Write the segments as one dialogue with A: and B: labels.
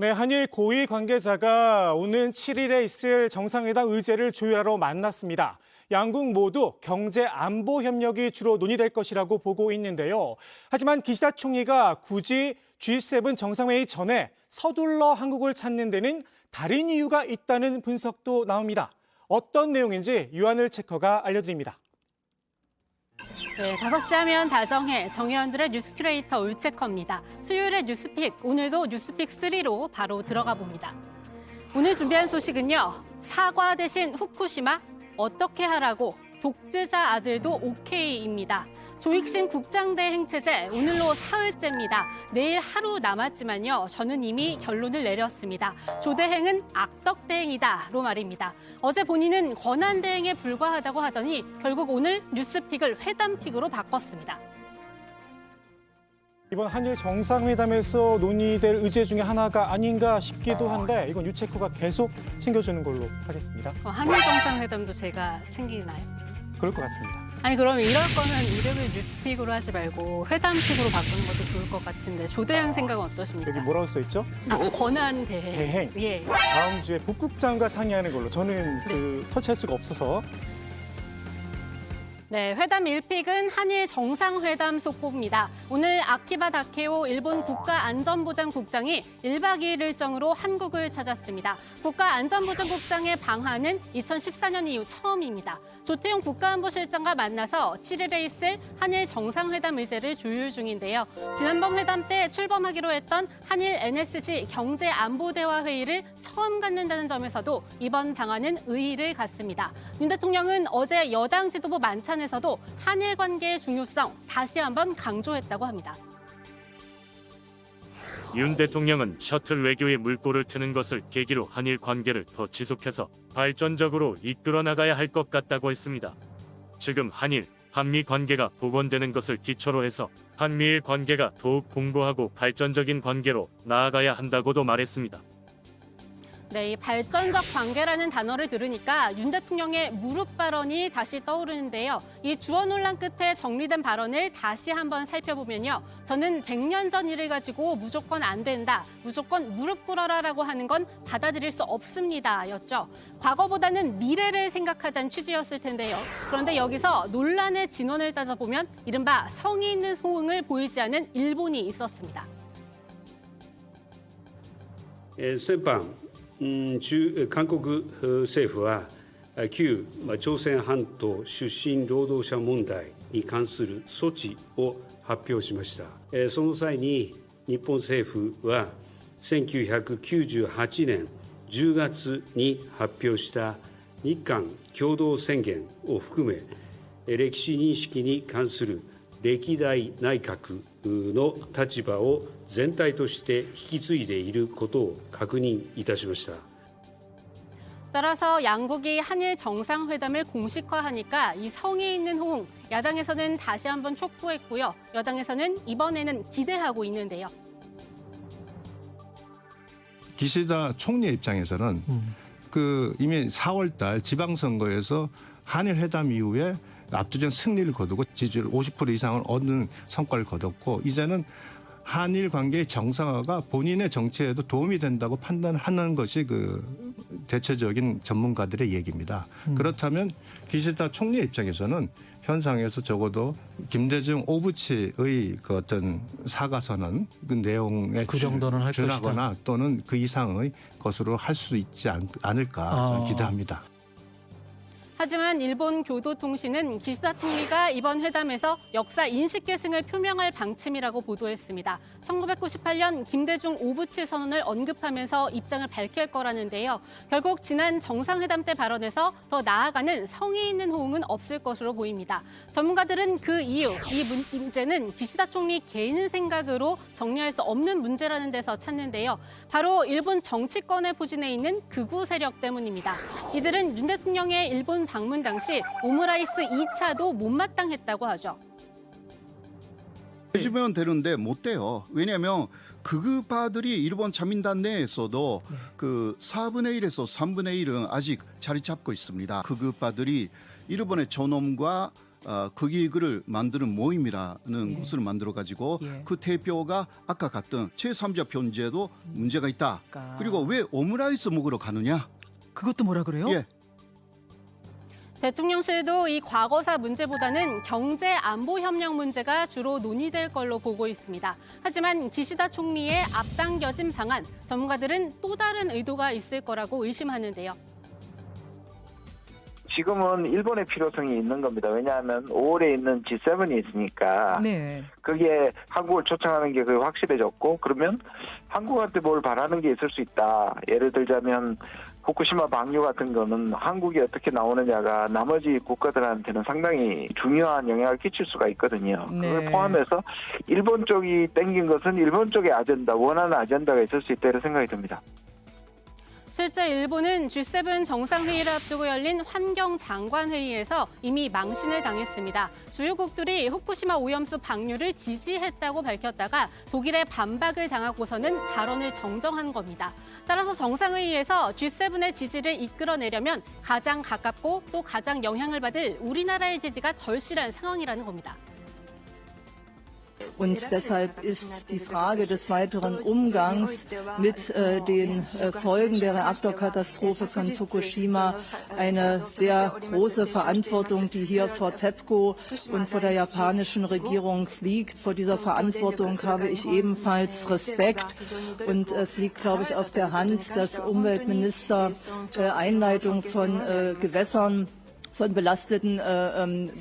A: 네, 한일 고위 관계자가 오는 7일에 있을 정상회담 의제를 조율하러 만났습니다. 양국 모두 경제 안보 협력이 주로 논의될 것이라고 보고 있는데요. 하지만 기시다 총리가 굳이 G7 정상회의 전에 서둘러 한국을 찾는 데는 다른 이유가 있다는 분석도 나옵니다. 어떤 내용인지 유한을 체커가 알려드립니다.
B: 네, 5시 하면 다정해 정의원들의 뉴스 큐레이터 울체커입니다. 수요일의 뉴스픽, 오늘도 뉴스픽 3로 바로 들어가 봅니다. 오늘 준비한 소식은요. 사과 대신 후쿠시마 어떻게 하라고 독재자 아들도 오케이입니다. 조익신 국장대 행체제 오늘로 사흘째입니다. 내일 하루 남았지만요. 저는 이미 결론을 내렸습니다. 조대행은 악덕대행이다로 말입니다. 어제 본인은 권한대행에 불과하다고 하더니 결국 오늘 뉴스픽을 회담픽으로 바꿨습니다.
A: 이번 한일 정상회담에서 논의될 의제 중에 하나가 아닌가 싶기도 한데 이건 유체코가 계속 챙겨주는 걸로 하겠습니다.
B: 한일 정상회담도 제가 챙기나요?
A: 그럴 것 같습니다.
B: 아니 그러면 이럴 거면 이름을 뉴스픽으로 하지 말고 회담픽으로 바꾸는 것도 좋을 것 같은데 조대행 생각은 어떠십니까?
A: 여기 뭐라고 써 있죠?
B: 권한대행.
A: 대행.
B: 예.
A: 다음 주에 북국장과 상의하는 걸로 저는 터치할 수가 없어서.
B: 네, 회담 1픽은 한일 정상회담 속보입니다. 오늘 아키바 다케오 일본 국가안전보장국장이 1박 2일 일정으로 한국을 찾았습니다. 국가안전보장국장의 방한은 2014년 이후 처음입니다. 조태용 국가안보실장과 만나서 7일에 있을 한일 정상회담 의제를 조율 중인데요. 지난번 회담 때 출범하기로 했던 한일 NSC 경제안보대화 회의를 처음 갖는다는 점에서도 이번 방안은 의의를 갖습니다. 윤 대통령은 어제 여당 지도부 만찬에서도 한일 관계의 중요성 다시 한번 강조했다고 합니다.
C: 윤 대통령은 셔틀 외교의 물꼬를 트는 것을 계기로 한일 관계를 더 지속해서 발전적으로 이끌어 나가야 할 것 같다고 했습니다. 지금 한일, 한미 관계가 복원되는 것을 기초로 해서 한미일 관계가 더욱 공고하고 발전적인 관계로 나아가야 한다고도 말했습니다.
B: 네, 이 발전적 관계라는 단어를 들으니까 윤 대통령의 무릎 발언이 다시 떠오르는데요. 이 주어 논란 끝에 정리된 발언을 다시 한번 살펴보면요. 저는 100년 전 일을 가지고 무조건 안 된다, 무조건 무릎 꿇어라라고 하는 건 받아들일 수 없습니다 였죠. 과거보다는 미래를 생각하자는 취지였을 텐데요. 그런데 여기서 논란의 진원을 따져보면 이른바 성의 있는 호응을 보이지 않은 일본이 있었습니다.
D: 先般韓国政府は旧朝鮮半島出身労働者問題に関する措置を発表しました。その際に日本政府は1998年10月に発表した日韓共同宣言を含め歴史認識に関する歴代内閣の立場を全体として引き継いでいることを確認いたしました。
B: 따라서 양국이 한일 정상회담을 공식화하니까 이 성의 있는 호응, 야당에서는 다시 한번 촉구했고요. 여당에서는 이번에는 기대하고 있는데요.
E: 기시다 총리의 입장에서는 이미 4월달 지방선거에서 한일 회담 이후에 압도적 승리를 거두고 지지율 50% 이상을 얻는 성과를 거뒀고 이제는 한일 관계의 정상화가 본인의 정치에도 도움이 된다고 판단하는 것이 대체적인 전문가들의 얘기입니다. 그렇다면 기시다 총리의 입장에서는 현상에서 적어도 김대중 오부치의 어떤 사과서는 그 내용에
F: 그 정도는 할
E: 준하거나 또는 그 이상의 것으로 할 수 있지 않을까 저는 기대합니다.
B: 하지만 일본 교도통신은 기시다 총리가 이번 회담에서 역사 인식 계승을 표명할 방침이라고 보도했습니다. 1998년 김대중 오부치 선언을 언급하면서 입장을 밝힐 거라는데요. 결국 지난 정상회담 때 발언에서 더 나아가는 성의 있는 호응은 없을 것으로 보입니다. 전문가들은 그 이유, 이 문제는 기시다 총리 개인 생각으로 정리할 수 없는 문제라는 데서 찾는데요. 바로 일본 정치권의 포진에 있는 극우 세력 때문입니다. 이들은 윤 대통령의 일본 방문 당시 오므라이스 2차도 못마땅했다고 하죠.
G: 해주면 되는데 못 돼요. 왜냐하면 극우파들이 일본 자민당 내에서도 그 4분의 1에서 3분의 1은 아직 자리 잡고 있습니다. 극우파들이 일본의 존엄과 국익을 만드는 모임이라는 것을 만들어 가지고
F: 예.
G: 그 대표가 아까 갔던 제3자 편제도 문제가 있다. 그리고 왜 오므라이스 먹으러 가느냐?
F: 그것도 뭐라 그래요?
G: 예.
B: 대통령실도 이 과거사 문제보다는 경제 안보 협력 문제가 주로 논의될 걸로 보고 있습니다. 하지만 기시다 총리의 앞당겨진 방안, 전문가들은 또 다른 의도가 있을 거라고 의심하는데요.
H: 지금은 일본의 필요성이 있는 겁니다. 왜냐하면 5월에 있는 G7이 있으니까
F: 네.
H: 그게 한국을 초청하는 게 거의 확실해졌고 그러면 한국한테 뭘 바라는 게 있을 수 있다. 예를 들자면 후쿠시마 방류 같은 거는 한국이 어떻게 나오느냐가 나머지 국가들한테는 상당히 중요한 영향을 끼칠 수가 있거든요. 그걸
F: 네.
H: 포함해서 일본 쪽이 땡긴 것은 일본 쪽의 아젠다, 원하는 아젠다가 있을 수 있다 이런 생각이 듭니다.
B: 실제 일본은 G7 정상회의를 앞두고 열린 환경장관회의에서 이미 망신을 당했습니다. 주요국들이 후쿠시마 오염수 방류를 지지했다고 밝혔다가 독일의 반박을 당하고서는 발언을 정정한 겁니다. 따라서 정상회의에서 G7의 지지를 이끌어내려면 가장 가깝고 또 가장 영향을 받을 우리나라의 지지가 절실한 상황이라는 겁니다.
I: Und deshalb ist die Frage des weiteren Umgangs mit den Folgen der Reaktorkatastrophe von Fukushima eine sehr große Verantwortung, die hier vor TEPCO und vor der japanischen Regierung liegt. Vor dieser Verantwortung habe ich ebenfalls Respekt. Und es liegt, glaube ich, auf der Hand, dass Umweltminister Einleitung von Gewässern von belasteten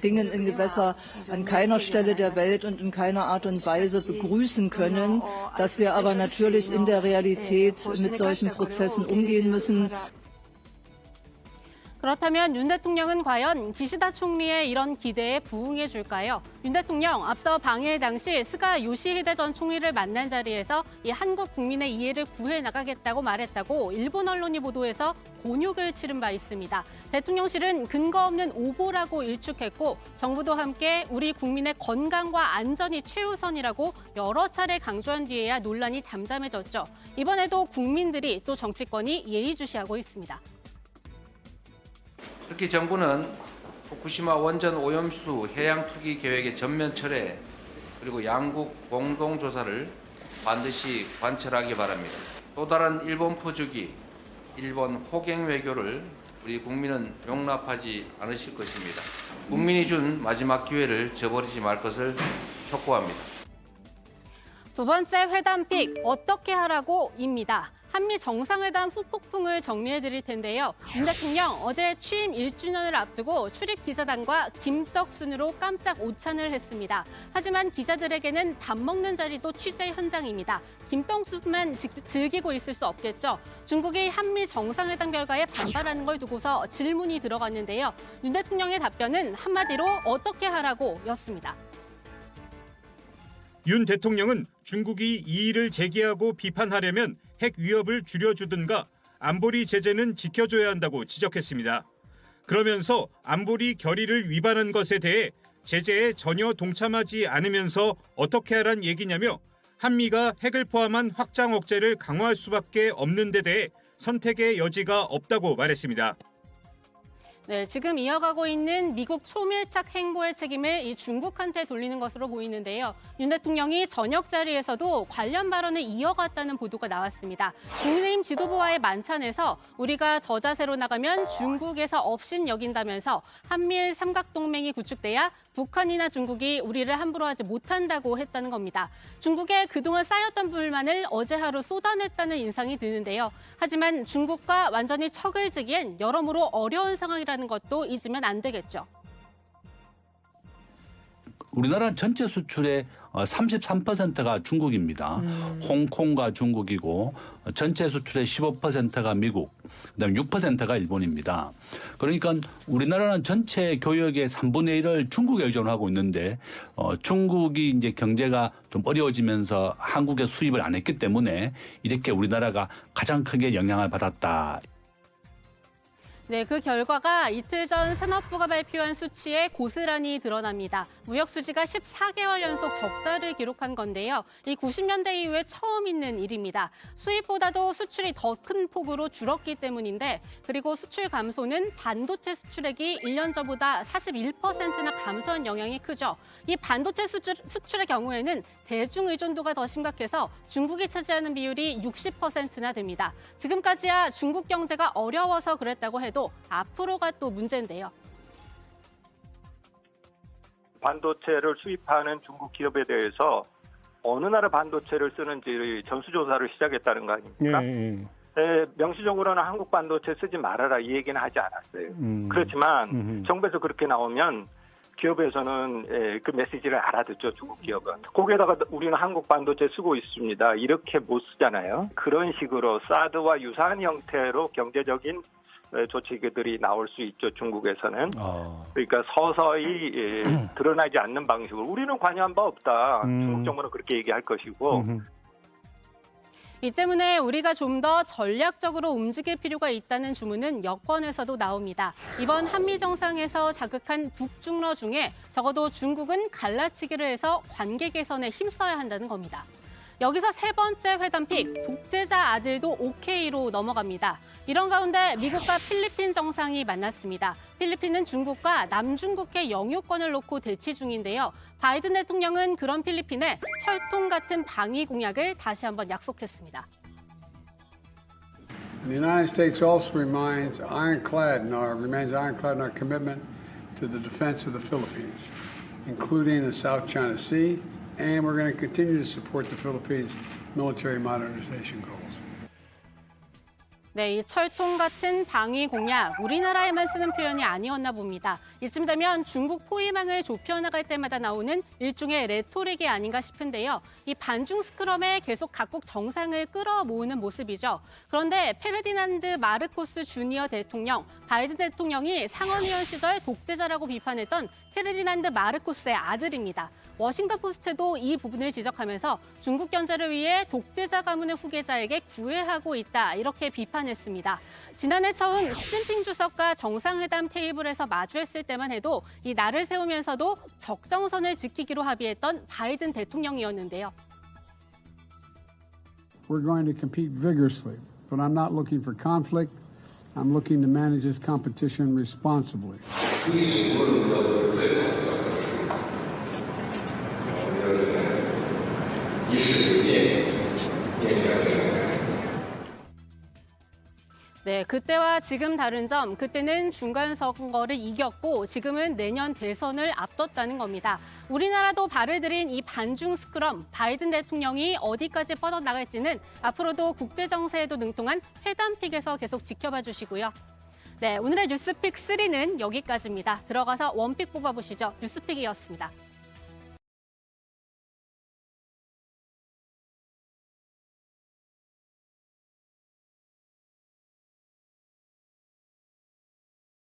I: Dingen in Gewässer an keiner Stelle der Welt und in keiner Art und Weise begrüßen können, dass wir aber natürlich in der Realität mit solchen Prozessen umgehen müssen.
B: 그렇다면 윤 대통령은 과연 기시다 총리의 이런 기대에 부응해 줄까요? 윤 대통령 앞서 방일 당시 스가 요시히데 전 총리를 만난 자리에서 이 한국 국민의 이해를 구해 나가겠다고 말했다고 일본 언론이 보도해서 곤욕을 치른 바 있습니다. 대통령실은 근거 없는 오보라고 일축했고 정부도 함께 우리 국민의 건강과 안전이 최우선이라고 여러 차례 강조한 뒤에야 논란이 잠잠해졌죠. 이번에도 국민들이 또 정치권이 예의주시하고 있습니다.
J: 특히 정부는 후쿠시마 원전 오염수 해양 투기 계획의 전면 철회 그리고 양국 공동 조사를 반드시 관철하기 바랍니다. 또 다른 일본 포주기, 일본 호갱 외교를 우리 국민은 용납하지 않으실 것입니다. 국민이 준 마지막 기회를 저버리지 말 것을 촉구합니다.
B: 두 번째 회담 픽 어떻게 하라고입니다. 한미 정상회담 후폭풍을 정리해드릴 텐데요. 윤 대통령 어제 취임 1주년을 앞두고 출입 기자단과 김떡순으로 깜짝 오찬을 했습니다. 하지만 기자들에게는 밥 먹는 자리도 취재 현장입니다. 김떡순만 즐기고 있을 수 없겠죠. 중국이 한미 정상회담 결과에 반발하는 걸 두고서 질문이 들어갔는데요. 윤 대통령의 답변은 한마디로 어떻게 하라고였습니다.
K: 윤 대통령은 중국이 이의를 제기하고 비판하려면 핵 위협을 줄여주든가 안보리 제재는 지켜줘야 한다고 지적했습니다. 그러면서 안보리 결의를 위반한 것에 대해 제재에 전혀 동참하지 않으면서 어떻게 하란 얘기냐며 한미가 핵을 포함한 확장 억제를 강화할 수밖에 없는 데 대해 선택의 여지가 없다고 말했습니다.
B: 네, 지금 이어가고 있는 미국 초밀착 행보의 책임을 이 중국한테 돌리는 것으로 보이는데요. 윤 대통령이 저녁 자리에서도 관련 발언을 이어갔다는 보도가 나왔습니다. 국민의힘 지도부와의 만찬에서 우리가 저 자세로 나가면 중국에서 업신 여긴다면서 한미일 삼각동맹이 구축돼야 북한이나 중국이 우리를 함부로 하지 못한다고 했다는 겁니다. 중국에 그동안 쌓였던 불만을 어제 하루 쏟아냈다는 인상이 드는데요. 하지만 중국과 완전히 척을 지기엔 여러모로 어려운 상황이라는 것도 잊으면 안 되겠죠.
L: 우리나라 전체 수출의 33%가 중국입니다. 홍콩과 중국이고 전체 수출의 15%가 미국, 그다음에 6%가 일본입니다. 그러니까 우리나라는 전체 교역의 3분의 1을 중국에 의존하고 있는데 중국이 이제 경제가 좀 어려워지면서 한국에 수입을 안 했기 때문에 이렇게 우리나라가 가장 크게 영향을 받았다.
B: 네, 그 결과가 이틀 전 산업부가 발표한 수치에 고스란히 드러납니다. 무역 수지가 14개월 연속 적자를 기록한 건데요. 이 90년대 이후에 처음 있는 일입니다. 수입보다도 수출이 더 큰 폭으로 줄었기 때문인데, 그리고 수출 감소는 반도체 수출액이 1년 전보다 41%나 감소한 영향이 크죠. 이 반도체 수출의 경우에는 대중 의존도가 더 심각해서 중국이 차지하는 비율이 60%나 됩니다. 지금까지야 중국 경제가 어려워서 그랬다고 해도 앞으로가 또 문제인데요.
F: 반도체를 수입하는 중국 기업에 대해서 어느 나라 반도체를 쓰는지 전수조사를 시작했다는 거 아닙니까? 명시적으로는 한국 반도체 쓰지 말아라 이 얘기는 하지 않았어요. 그렇지만 정부에서 그렇게 나오면 기업에서는 그 메시지를 알아듣죠, 중국 기업은. 거기에다가 우리는 한국 반도체 쓰고 있습니다. 이렇게 못 쓰잖아요. 그런 식으로 사드와 유사한 형태로 경제적인 조치들이 나올 수 있죠, 중국에서는. 그러니까 서서히 드러나지 않는 방식으로. 우리는 관여한 바 없다. 중국 정부는 그렇게 얘기할 것이고.
B: 이 때문에 우리가 좀 더 전략적으로 움직일 필요가 있다는 주문은 여권에서도 나옵니다. 이번 한미 정상에서 자극한 북중러 중에 적어도 중국은 갈라치기를 해서 관계 개선에 힘써야 한다는 겁니다. 여기서 세 번째 회담픽, 독재자 아들도 OK로 넘어갑니다. 이런 가운데 미국과 필리핀 정상이 만났습니다. 필리핀은 중국과 남중국해 영유권을 놓고 대치 중인데요. 바이든 대통령은 그런 필리핀에 철통 같은 방위 공약을 다시 한번 약속했습니다.
M: The United States also remains ironclad in our commitment to the defense of the Philippines, including the South China Sea, and we're going to continue to support the Philippines' military modernization goals.
B: 네, 이 철통 같은 방위 공약, 우리나라에만 쓰는 표현이 아니었나 봅니다. 이쯤 되면 중국 포위망을 좁혀나갈 때마다 나오는 일종의 레토릭이 아닌가 싶은데요. 이 반중 스크럼에 계속 각국 정상을 끌어모으는 모습이죠. 그런데 페르디난드 마르코스 주니어 대통령, 바이든 대통령이 상원의원 시절 독재자라고 비판했던 페르디난드 마르코스의 아들입니다. 워싱턴 포스트도 이 부분을 지적하면서 중국 견제를 위해 독재자 가문의 후계자에게 구애하고 있다, 이렇게 비판했습니다. 지난해 처음 시진핑 주석과 정상회담 테이블에서 마주했을 때만 해도 이 날을 세우면서도 적정선을 지키기로 합의했던 바이든 대통령이었는데요.
M: We're going to compete vigorously, but I'm not looking for conflict. I'm looking to manage this competition responsibly.
B: 네, 그때와 지금 다른 점, 그때는 중간 선거를 이겼고 지금은 내년 대선을 앞뒀다는 겁니다. 우리나라도 발을 들인 이 반중 스크럼, 바이든 대통령이 어디까지 뻗어나갈지는 앞으로도 국제 정세에도 능통한 회담픽에서 계속 지켜봐 주시고요. 네, 오늘의 뉴스픽 3는 여기까지입니다. 들어가서 원픽 뽑아보시죠. 뉴스픽이었습니다.